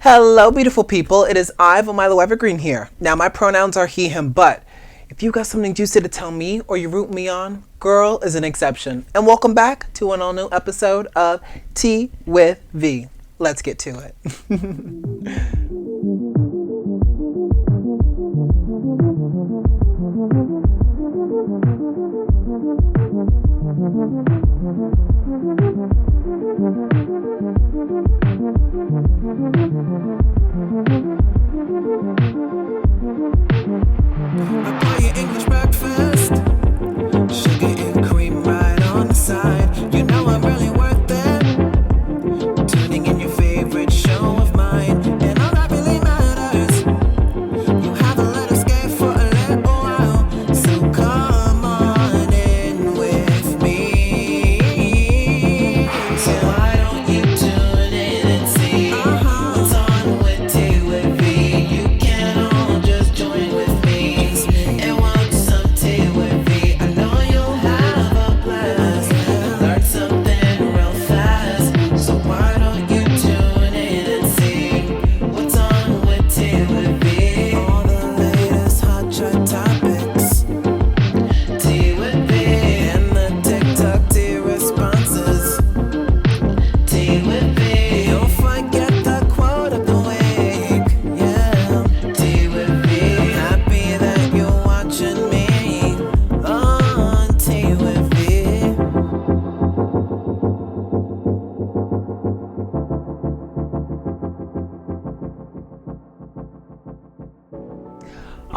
Hello, beautiful people. It is I, Milo Evergreen here. Now, my pronouns are he, him, but if you got something juicy to tell me or you root me on, girl is an exception. And welcome back to an all-new episode of Tea with V. Let's get to it.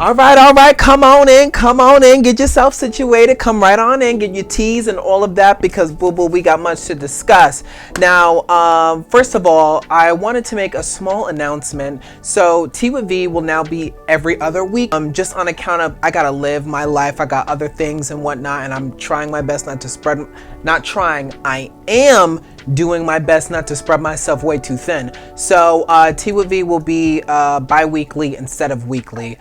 All right. Come on in. Get yourself situated. Come right on in. Get your teas and all of that because boo boo, we got much to discuss. Now, first of all, I wanted to make a small announcement. So Tea with V will now be every other week. Just on account of I gotta live my life. I got other things and whatnot, and I'm trying my best not to spread. Not trying. I am doing my best not to spread myself way too thin. So Tea with V will be bi-weekly instead of weekly.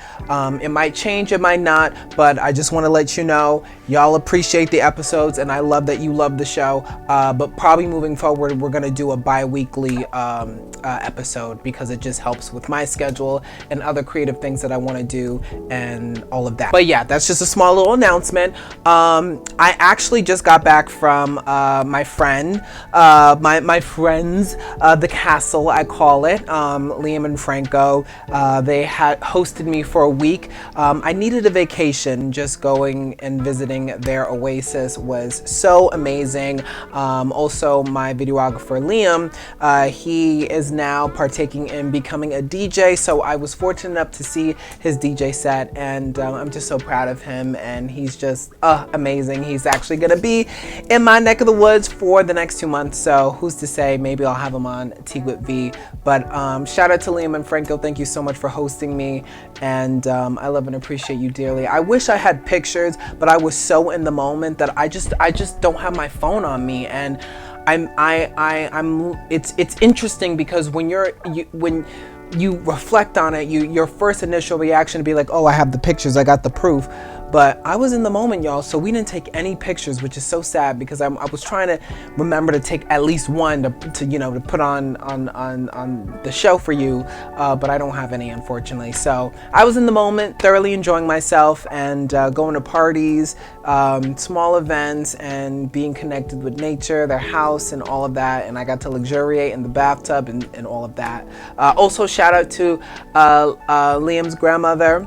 It might change, it might not, but I just want to let you know, y'all appreciate the episodes and I love that you love the show. But probably moving forward, we're going to do a bi-weekly episode because it just helps with my schedule and other creative things that I want to do and all of that. But yeah, that's just a small little announcement. I actually just got back from my friend, my friends, the castle, I call it, Liam and Franco. They had hosted me for a week. I needed a vacation. Just going and visiting their oasis was so amazing. Also, my videographer Liam, he is now partaking in becoming a DJ. So I was fortunate enough to see his DJ set, and I'm just so proud of him. And he's just amazing. He's actually gonna be in my neck of the woods for the next 2 months. So who's to say? Maybe I'll have him on Tea with V. But shout out to Liam and Franco. Thank you so much for hosting me, and I love and appreciate you dearly. I wish I had pictures, but I was so in the moment that I just don't have my phone on me, and it's interesting because when you reflect on it, your first initial reaction to be like, oh, I have the pictures, I got the proof. But I was in the moment, y'all, so we didn't take any pictures, which is so sad because I was trying to remember to take at least one to put on the show for you, but I don't have any, unfortunately. So I was in the moment, thoroughly enjoying myself and going to parties, small events, and being connected with nature, their house, and all of that. And I got to luxuriate in the bathtub and all of that. Also, shout out to Liam's grandmother.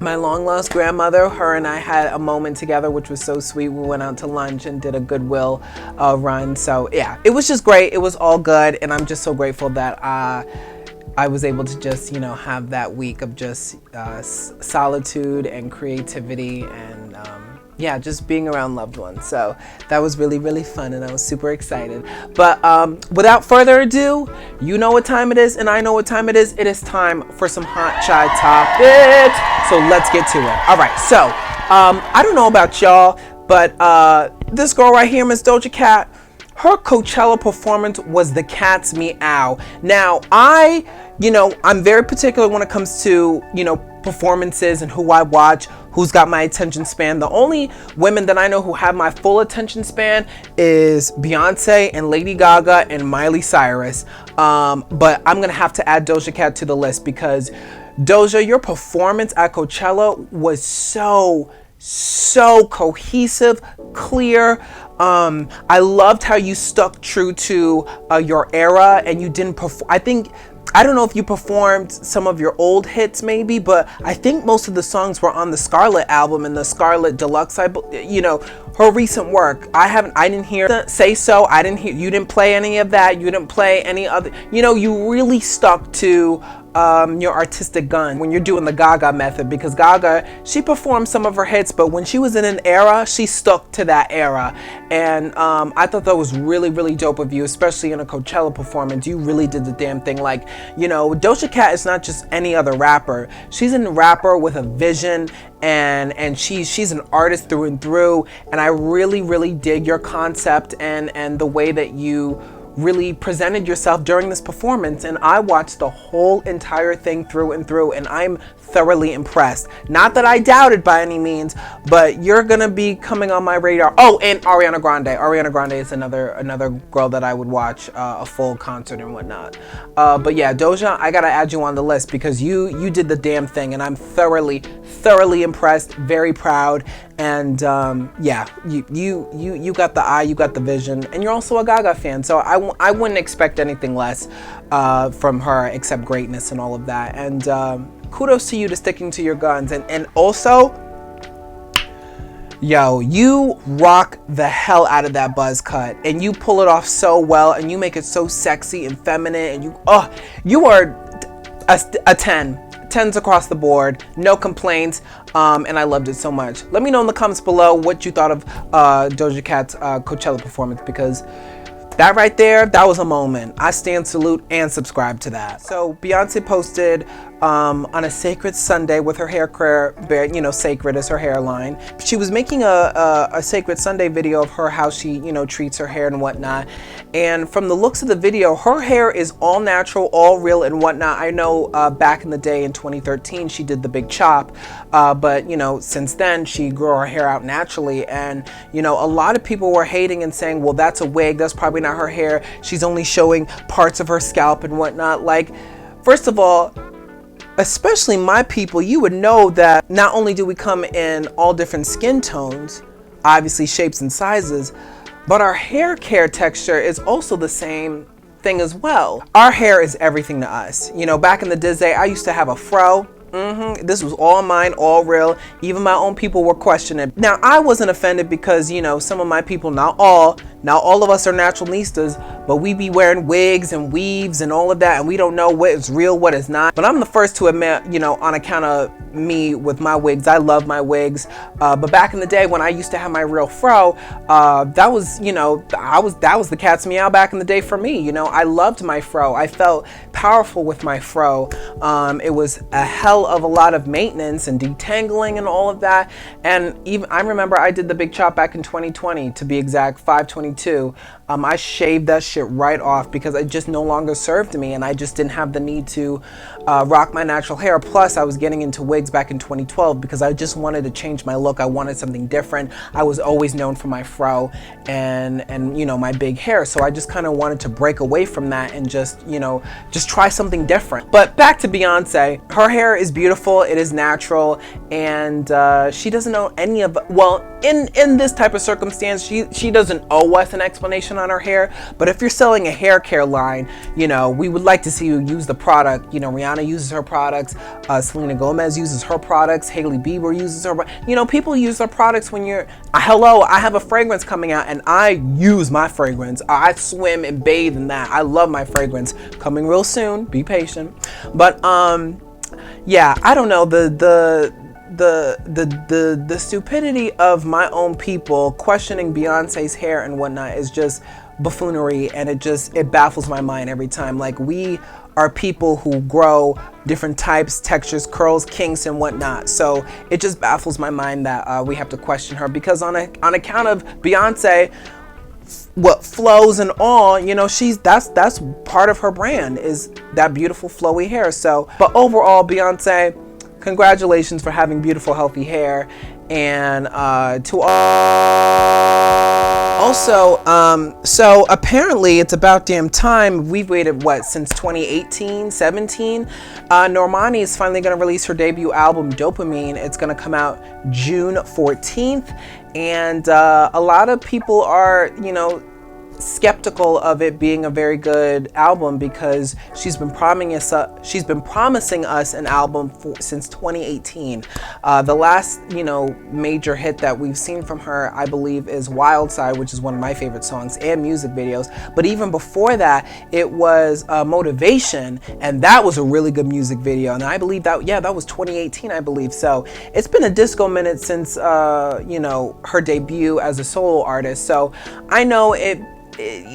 My long lost grandmother. Her and I had a moment together, which was so sweet. We went out to lunch and did a Goodwill run. So yeah, it was just great. It was all good. And I'm just so grateful that I was able to just, have that week of just solitude and creativity and just being around loved ones. So that was really, really fun, and I was super excited. But without further ado, you know what time it is, and I know what time it is. It is time for some hot chai topics. So let's get to it. All right. So I don't know about y'all, but this girl right here, Miss Doja Cat, her Coachella performance was the cat's meow. Now, I'm very particular when it comes to, performances and who I watch, who's got my attention span. The only women that I know who have my full attention span is Beyonce and Lady Gaga and Miley Cyrus. But I'm gonna have to add Doja Cat to the list because Doja, your performance at Coachella was so cohesive, clear. I loved how you stuck true to your era and you didn't perform. I don't know if you performed some of your old hits maybe, but I think most of the songs were on the Scarlet album and the Scarlet Deluxe. Her recent work. I didn't hear Say So. You didn't play any of that. You didn't play any other, you really stuck to your artistic gun when you're doing the Gaga method, because Gaga, she performed some of her hits, but when she was in an era, she stuck to that era. And I thought that was really, really dope of you, especially in a Coachella performance. You really did the damn thing. Like, Doja Cat is not just any other rapper. She's a rapper with a vision, and she's an artist through and through. And I really, really dig your concept and the way that you really presented yourself during this performance. And I watched the whole entire thing through and through, and I'm thoroughly impressed. Not that I doubted by any means, but you're gonna be coming on my radar. Oh, and Ariana Grande is another girl that I would watch a full concert and whatnot. But yeah, Doja, I gotta add you on the list because you did the damn thing, and I'm thoroughly impressed, very proud. And yeah, you got the eye, you got the vision, and you're also a Gaga fan, so I wouldn't expect anything less from her except greatness and all of that. And kudos to you to sticking to your guns. And also, yo, you rock the hell out of that buzz cut, and you pull it off so well, and you make it so sexy and feminine, and you are a 10. 10s across the board, no complaints, and I loved it so much. Let me know in the comments below what you thought of Doja Cat's Coachella performance, because that right there, that was a moment. I stand, salute, and subscribe to that. So Beyonce posted on a Cécred Sunday with her hair care, Cécred is her hairline. She was making a Cécred Sunday video of her, how she, treats her hair and whatnot. And from the looks of the video, her hair is all natural, all real and whatnot. I know back in the day in 2013, she did the big chop, but since then she grew her hair out naturally. And a lot of people were hating and saying, well, that's a wig, that's probably not her hair, she's only showing parts of her scalp and whatnot. Like, first of all, especially my people, you would know that not only do we come in all different skin tones, obviously shapes and sizes, but our hair care texture is also the same thing as well. Our hair is everything to us. Back in the day, I used to have a fro. This was all mine, all real. Even my own people were questioning. Now, I wasn't offended because, some of my people, not all of us are naturalistas, but we be wearing wigs and weaves and all of that, and we don't know what is real, what is not. But I'm the first to admit, on account of me with my wigs, I love my wigs. But back in the day when I used to have my real fro, that was the cat's meow back in the day for me. I loved my fro. I felt powerful with my fro. It was a hell of a lot of maintenance and detangling and all of that. And even I remember I did the big chop back in 2020, to be exact, 5/22. I shaved that shit right off because it just no longer served me, and I just didn't have the need to rock my natural hair. Plus, I was getting into wigs back in 2012 because I just wanted to change my look. I wanted something different. I was always known for my fro and my big hair, so I just kind of wanted to break away from that and just try something different. But back to Beyonce, her hair is beautiful. It is natural, and she doesn't know any of. Well, in this type of circumstance, she doesn't owe us an explanation on her hair. But if you're selling a hair care line, we would like to see you use the product. Rihanna uses her products, Selena Gomez uses her products, Hailey Bieber uses her. People use their products when you're. Hello, I have a fragrance coming out, and I use my fragrance. I swim and bathe in that. I love my fragrance. Coming real soon. Be patient. But yeah, I don't know, the stupidity of my own people questioning Beyonce's hair and whatnot is just buffoonery, and it baffles my mind every time. Like, we are people who grow different types, textures, curls, kinks, and whatnot. So it just baffles my mind that we have to question her, because on account of Beyonce, what flows and all, that's part of her brand, is that beautiful flowy hair. So, but overall, Beyonce, congratulations for having beautiful, healthy hair. And to all. Also, so apparently it's about damn time. We've waited, what, since 2018, 17? Normani is finally going to release her debut album, Dopamine. It's going to come out June 14th. And a lot of people are, skeptical of it being a very good album because she's been promising us an album since 2018. The last major hit that we've seen from her, I believe, is Wild Side, which is one of my favorite songs and music videos. But even before that, it was Motivation, and that was a really good music video. And I believe that was 2018, I believe. So it's been a disco minute since her debut as a solo artist. So I know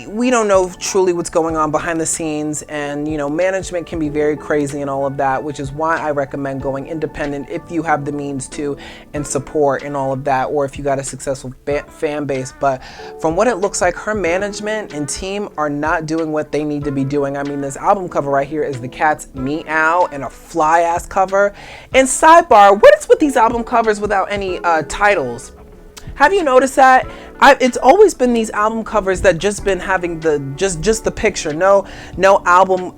we don't know truly what's going on behind the scenes, and management can be very crazy and all of that, which is why I recommend going independent if you have the means to, and support and all of that, or if you got a successful fan base. But from what it looks like, her management and team are not doing what they need to be doing. I mean, this album cover right here is the cat's meow and a fly ass cover. And sidebar, what is with these album covers without any titles? Have you noticed that? It's always been these album covers that just been having just the picture, no album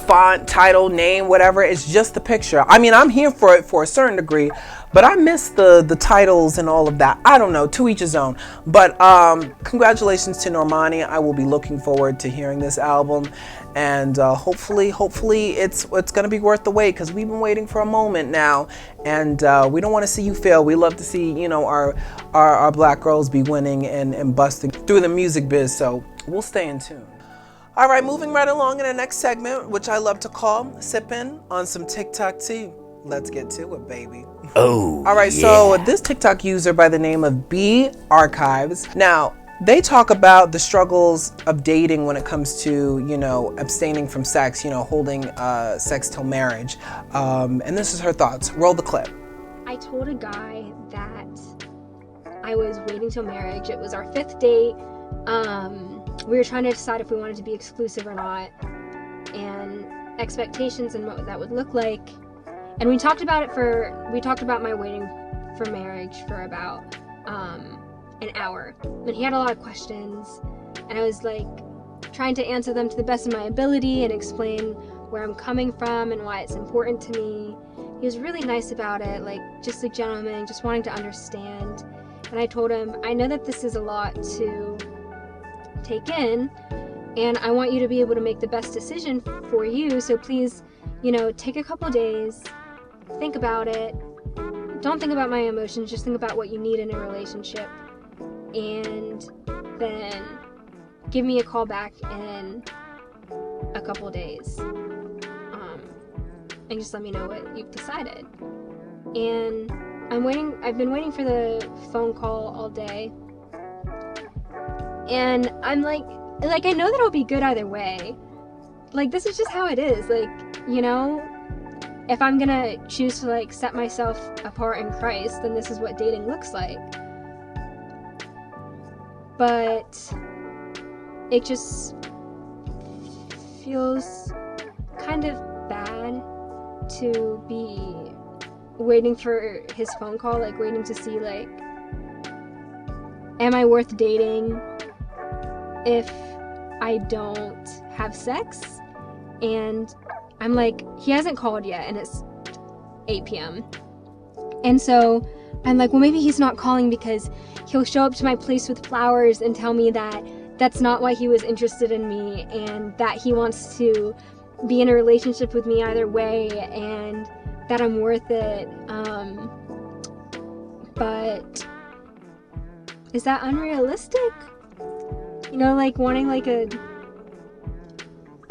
font, title, name, whatever. It's just the picture. I mean, I'm here for it for a certain degree, but I miss the titles and all of that. I don't know, to each his own. But congratulations to Normani. I will be looking forward to hearing this album, and hopefully it's gonna be worth the wait, because we've been waiting for a moment now, and we don't want to see you fail. We love to see our black girls be winning and busting through the music biz. So we'll stay in tune. All right, moving right along in the next segment, which I love to call Sipping on Some TikTok Tea. Let's get to it, baby. Oh, all right, yeah. So this TikTok user by the name of B Archives. Now, they talk about the struggles of dating when it comes to, abstaining from sex, holding sex till marriage. And this is her thoughts. Roll the clip. I told a guy that I was waiting till marriage. It was our 5th date. We were trying to decide if we wanted to be exclusive or not, and expectations and what that would look like. And we talked about my waiting for marriage for about an hour. And he had a lot of questions, and I was like trying to answer them to the best of my ability and explain where I'm coming from and why it's important to me. He was really nice about it, like just a gentleman, just wanting to understand. And I told him, I know that this is a lot to take in, and I want you to be able to make the best decision for you. So please, take a couple days, think about it. Don't think about my emotions, just think about what you need in a relationship. And then give me a call back in a couple days. And just let me know what you've decided. And I've been waiting for the phone call all day. And I'm like I know that it'll be good either way. Like, this is just how it is. Like, if I'm gonna choose to set myself apart in Christ, then this is what dating looks like. But it just feels kind of bad to be waiting for his phone call, waiting to see am I worth dating if I don't have sex? And I'm he hasn't called yet, and it's 8 p.m. And so I'm well, maybe he's not calling because he'll show up to my place with flowers and tell me that that's not why he was interested in me, and that he wants to be in a relationship with me either way, and that I'm worth it. But is that unrealistic? Wanting I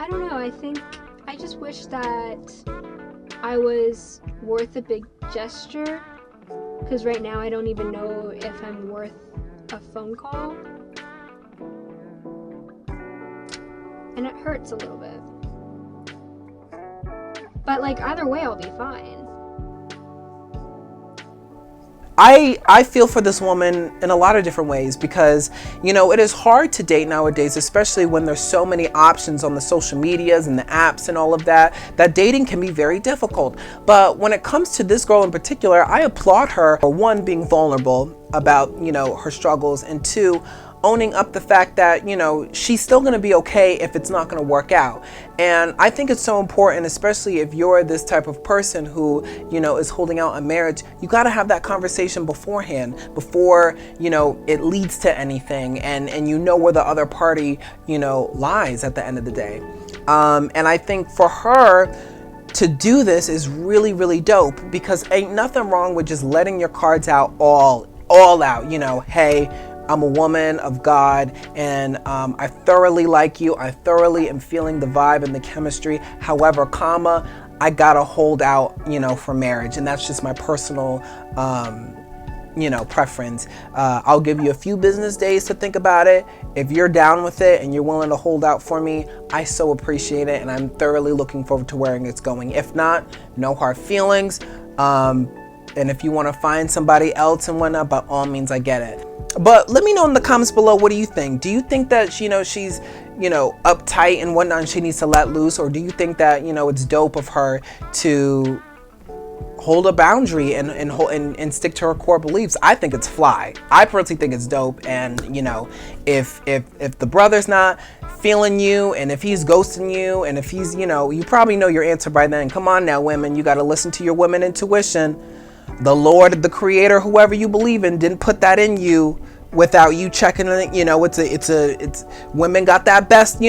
don't know, I just wish that I was worth a big gesture, because right now I don't even know if I'm worth a phone call. And it hurts a little bit. But either way, I'll be fine. I feel for this woman in a lot of different ways because, it is hard to date nowadays, especially when there's so many options on the social medias and the apps and all of that dating can be very difficult. But when it comes to this girl in particular, I applaud her for one, being vulnerable about, her struggles, and two, owning up the fact that, she's still going to be okay if it's not going to work out. And I think it's so important, especially if you're this type of person who, is holding out on marriage. You got to have that conversation beforehand, before, it leads to anything, and where the other party, lies at the end of the day. And I think for her to do this is really, really dope, because ain't nothing wrong with just letting your cards out all out, hey, I'm a woman of God, and I thoroughly like you. I thoroughly am feeling the vibe and the chemistry. However, I gotta hold out, for marriage, and that's just my personal, preference. I'll give you a few business days to think about it. If you're down with it and you're willing to hold out for me, I so appreciate it, and I'm thoroughly looking forward to where it's going. If not, no hard feelings. And if you want to find somebody else and whatnot, by all means, I get it. But let me know in the comments below, what do you think? Do you think that, she's, uptight and whatnot and she needs to let loose? Or do you think that, it's dope of her to hold a boundary and stick to her core beliefs? I think it's fly. I personally think it's dope. And, if the brother's not feeling you, and if he's ghosting you, and if he's, you probably know your answer by then. Come on now, women, you got to listen to your women intuition. The Lord, the Creator, whoever you believe in, didn't put that in you without you checking it. It's women got that best,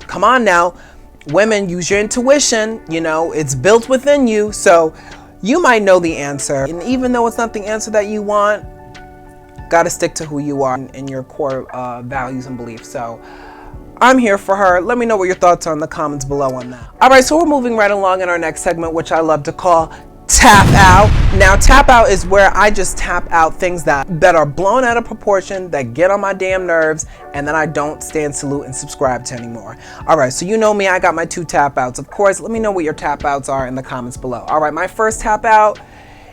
come on now, women, use your intuition, it's built within you. So you might know the answer. And even though it's not the answer that you want, got to stick to who you are and your core values and beliefs. So I'm here for her. Let me know what your thoughts are in the comments below on that. All right, so we're moving right along in our next segment, which I love to call Tap Out. Now, tap out is where I just tap out things that are blown out of proportion, that get on my damn nerves, and then I don't stand, salute, and subscribe to anymore. All right, so you know me, I got my 2 tap outs. Of course, let me know what your tap outs are in the comments below. All right, my first tap out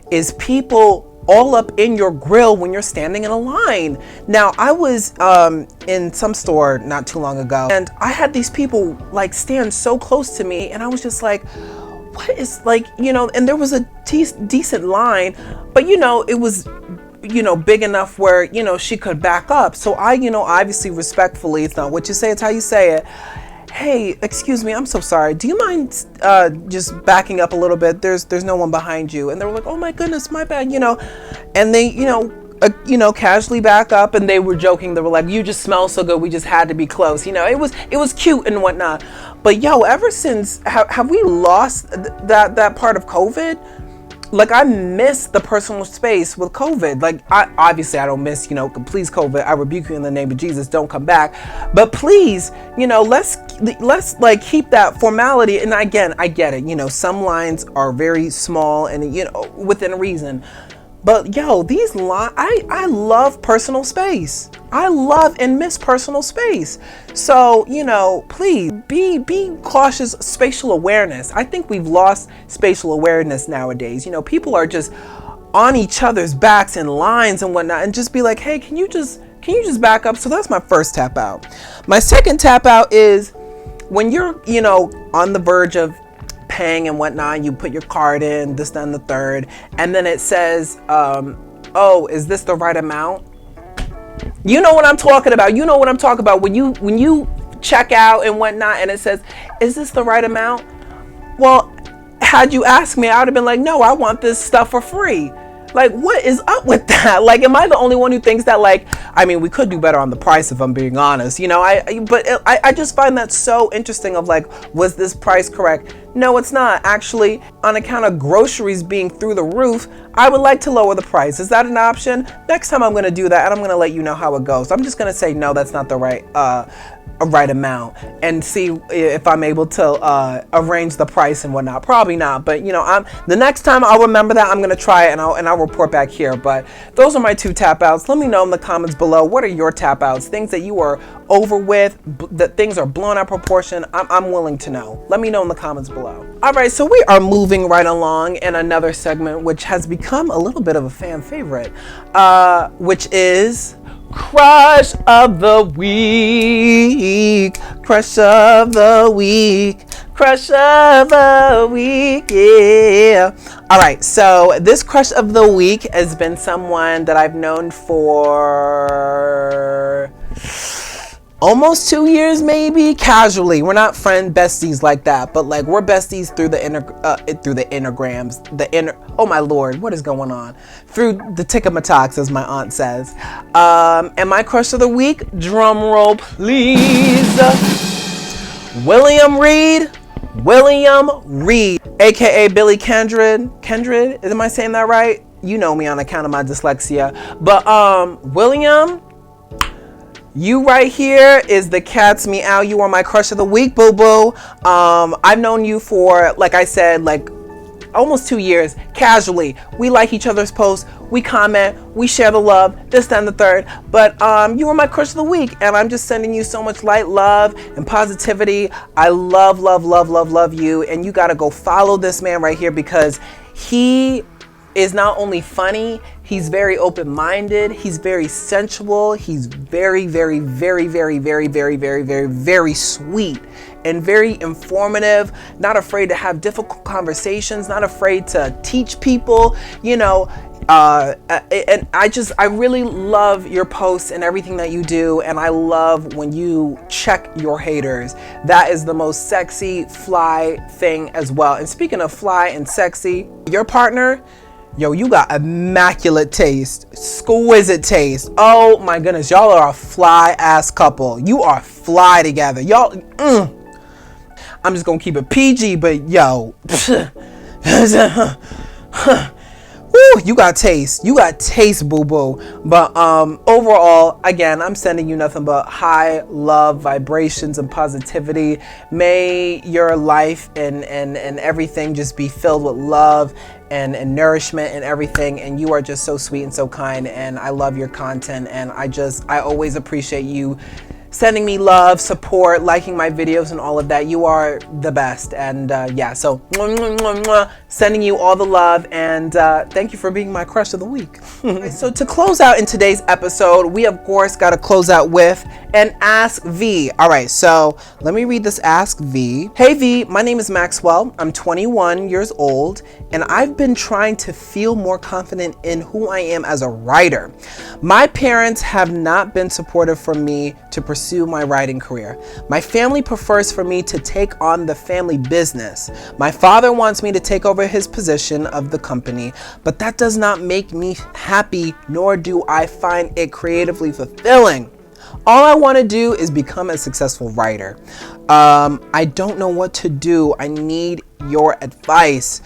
is people all up in your grill when you're standing in a line. Now, I was in some store not too long ago, and I had these people like stand so close to me, and I was just like, what is, like, and there was a decent line, but it was big enough where she could back up. So I obviously respectfully, it's not what you say, it's how you say it. Hey, excuse me, I'm so sorry, do you mind just backing up a little bit? There's no one behind you. And they were like, oh my goodness, my bad, and they casually back up, and they were joking. They were like, you just smell so good, we just had to be close. It was cute and whatnot. But ever since, have we lost that part of COVID? Like, I miss the personal space with COVID. Like, I don't miss, please COVID, I rebuke you in the name of Jesus, don't come back. But please, let's like keep that formality. And again, I get it. Some lines are very small and, within reason. But these lines, I love personal space. I love and miss personal space. So, please be cautious. Spatial awareness. I think we've lost spatial awareness nowadays. People are just on each other's backs in lines and whatnot, and just be like, hey, can you just back up? So that's my first tap out. My second tap out is when you're, on the verge of paying and whatnot, you put your card in, this, then the third, and then it says, oh, is this the right amount? You know what I'm talking about. When you check out and whatnot, and it says, is this the right amount? Well, had you asked me, I would have been like, no, I want this stuff for free. Like, what is up with that? Like, am I the only one who thinks that? Like, I mean, we could do better on the price if I'm being honest, I just find that so interesting of like, was this price correct? No, it's not. Actually, on account of groceries being through the roof, I would like to lower the price. Is that an option? Next time I'm going to do that, and I'm going to let you know how it goes. I'm just going to say, no, that's not the right right amount and see if I'm able to arrange the price and whatnot. Probably not, but the next time I'll remember that. I'm gonna try it and I'll report back here. But those are my 2 tap outs. Let me know in the comments below, what are your tap outs? Things that you are over with, that things are blown out of proportion. I'm willing to know. Let me know in the comments below. All right, so we are moving right along in another segment which has become a little bit of a fan favorite, which is Crush of the Week. Crush of the Week. Crush of the Week, yeah. All right, so this Crush of the Week has been someone that I've known for almost 2 years, maybe, casually. We're not besties like that, but like we're besties through the oh my Lord, what is going on? Through the tickamatalks, as my aunt says. And my Crush of the Week, drum roll please, William Reed, aka Billy Cantreed. Am I saying that right? You know me on account of my dyslexia. But William, you right here is the cat's meow. You are my Crush of the Week, boo boo. I've known you for, like I said, like almost 2 years, casually. We like each other's posts, we comment, we share the love, this, that, and the third. But you are my Crush of the Week, and I'm just sending you so much light, love, and positivity. I love you, and you gotta go follow this man right here, because he is not only funny, he's very open-minded, he's very sensual, he's very sweet and very informative, not afraid to have difficult conversations, not afraid to teach people, and I really love your posts and everything that you do, and I love when you check your haters. That is the most sexy, fly thing as well. And speaking of fly and sexy, your partner, yo, you got immaculate taste, exquisite taste. Oh my goodness, y'all are a fly ass couple. You are fly together, y'all. I'm just gonna keep it PG, but yo, woo, you got taste, boo boo. But overall, again, I'm sending you nothing but high love, vibrations, and positivity. May your life and everything just be filled with love and nourishment and everything. And you are just so sweet and so kind, and I love your content, and I always appreciate you sending me love, support, liking my videos, and all of that. You are the best. And so sending you all the love, and thank you for being my Crush of the Week. So to close out in today's episode, we of course got to close out with an Ask V. All right, so let me read this Ask V. Hey V, my name is Maxwell. I'm 21 years old, and I've been trying to feel more confident in who I am as a writer. My parents have not been supportive for me to pursue my writing career. My family prefers for me to take on the family business. My father wants me to take over his position of the company, but that does not make me happy, nor do I find it creatively fulfilling. All I want to do is become a successful writer. I don't know what to do. I need your advice.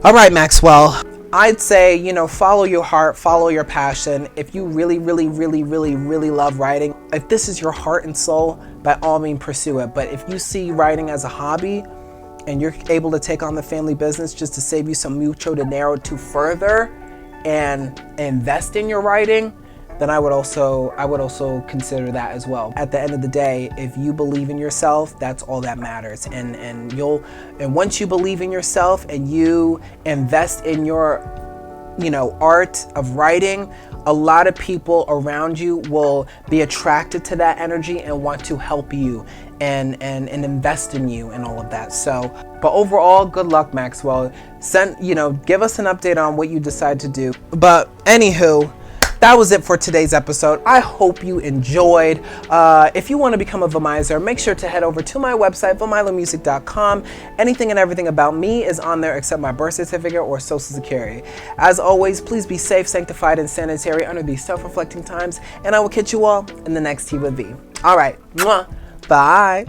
All right, Maxwell. I'd say, follow your heart, follow your passion. If you really love writing, if this is your heart and soul, by all means pursue it. But if you see writing as a hobby and you're able to take on the family business just to save you some mucho dinero to further and invest in your writing, then I would also consider that as well. At the end of the day, if you believe in yourself, that's all that matters. And once you believe in yourself and you invest in your, art of writing, a lot of people around you will be attracted to that energy and want to help you and invest in you and all of that. So, but overall, good luck, Maxwell. Give us an update on what you decide to do. But anywho, that was it for today's episode. I hope you enjoyed. If you want to become a Vamizer, make sure to head over to my website, vamilermusic.com. Anything and everything about me is on there except my birth certificate or social security. As always, please be safe, sanctified, and sanitary under these self-reflecting times, and I will catch you all in the next Tea with V. All right. Mwah. Bye.